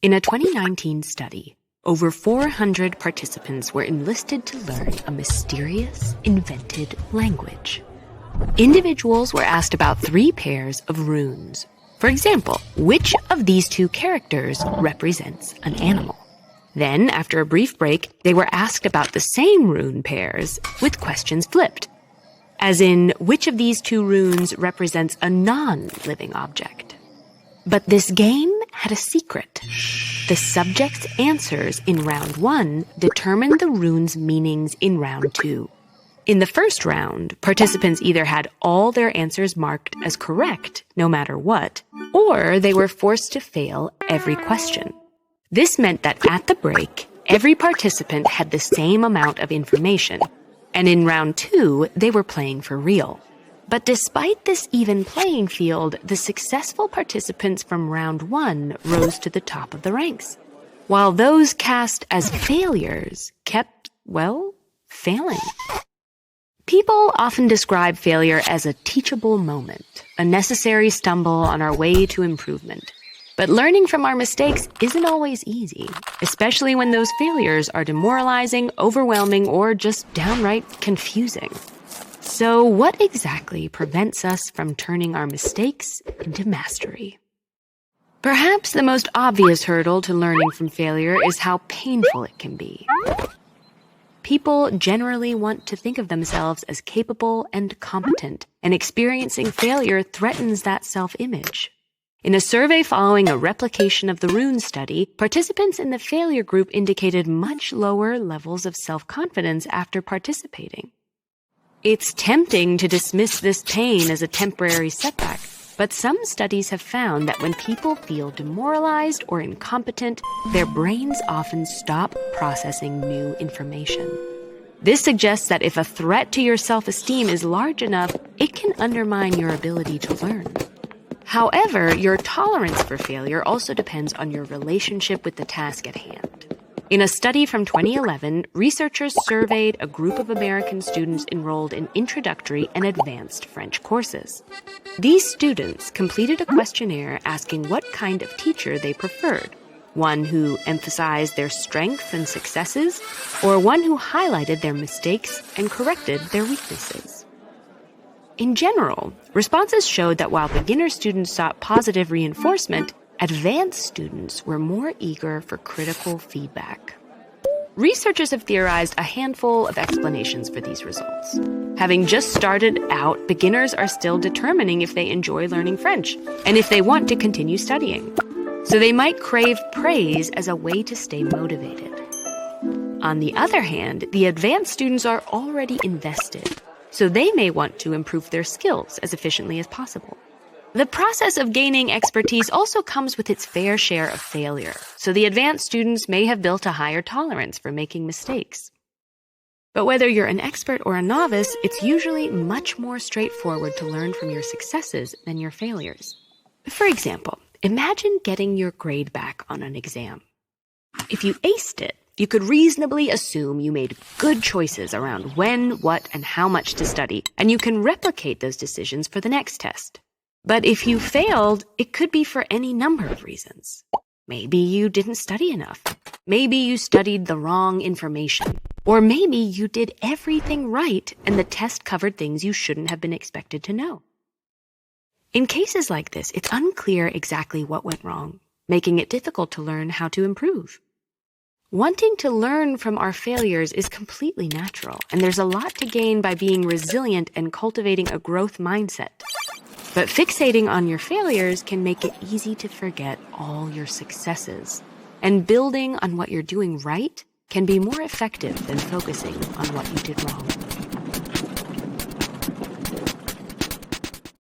In a 2019 study, over 400 participants were enlisted to learn a mysterious, invented language. Individuals were asked about 3 pairs of runes. For example, which of these 2 characters represents an animal? Then, after a brief break, they were asked about the same rune pairs with questions flipped. As in, which of these 2 runes represents a non-living object? But this game had a secret. The subject's answers in round 1 determined the rune's meanings in round 2. In the first round, participants either had all their answers marked as correct, no matter what, or they were forced to fail every question. This meant that at the break, every participant had the same amount of information, and in round 2, they were playing for real. But despite this even playing field, the successful participants from round 1 rose to the top of the ranks, while those cast as failures kept, failing. People often describe failure as a teachable moment, a necessary stumble on our way to improvement. But learning from our mistakes isn't always easy, especially when those failures are demoralizing, overwhelming, or just downright confusing. So what exactly prevents us from turning our mistakes into mastery? Perhaps the most obvious hurdle to learning from failure is how painful it can be. People generally want to think of themselves as capable and competent, and experiencing failure threatens that self-image. In a survey following a replication of the rune study, participants in the failure group indicated much lower levels of self-confidence after participating. It's tempting to dismiss this pain as a temporary setback, but some studies have found that when people feel demoralized or incompetent, their brains often stop processing new information. This suggests that if a threat to your self-esteem is large enough, it can undermine your ability to learn. However, your tolerance for failure also depends on your relationship with the task at hand. In a study from 2011, researchers surveyed a group of American students enrolled in introductory and advanced French courses. These students completed a questionnaire asking what kind of teacher they preferred, one who emphasized their strengths and successes, or one who highlighted their mistakes and corrected their weaknesses. In general, responses showed that while beginner students sought positive reinforcement, advanced students were more eager for critical feedback. Researchers have theorized a handful of explanations for these results. Having just started out, beginners are still determining if they enjoy learning French and if they want to continue studying. So they might crave praise as a way to stay motivated. On the other hand, the advanced students are already invested, so they may want to improve their skills as efficiently as possible. The process of gaining expertise also comes with its fair share of failure, so the advanced students may have built a higher tolerance for making mistakes. But whether you're an expert or a novice, it's usually much more straightforward to learn from your successes than your failures. For example, imagine getting your grade back on an exam. If you aced it, you could reasonably assume you made good choices around when, what, and how much to study, and you can replicate those decisions for the next test. But if you failed, it could be for any number of reasons. Maybe you didn't study enough. Maybe you studied the wrong information. Or maybe you did everything right and the test covered things you shouldn't have been expected to know. In cases like this, it's unclear exactly what went wrong, making it difficult to learn how to improve. Wanting to learn from our failures is completely natural, and there's a lot to gain by being resilient and cultivating a growth mindset. But fixating on your failures can make it easy to forget all your successes, and building on what you're doing right can be more effective than focusing on what you did wrong.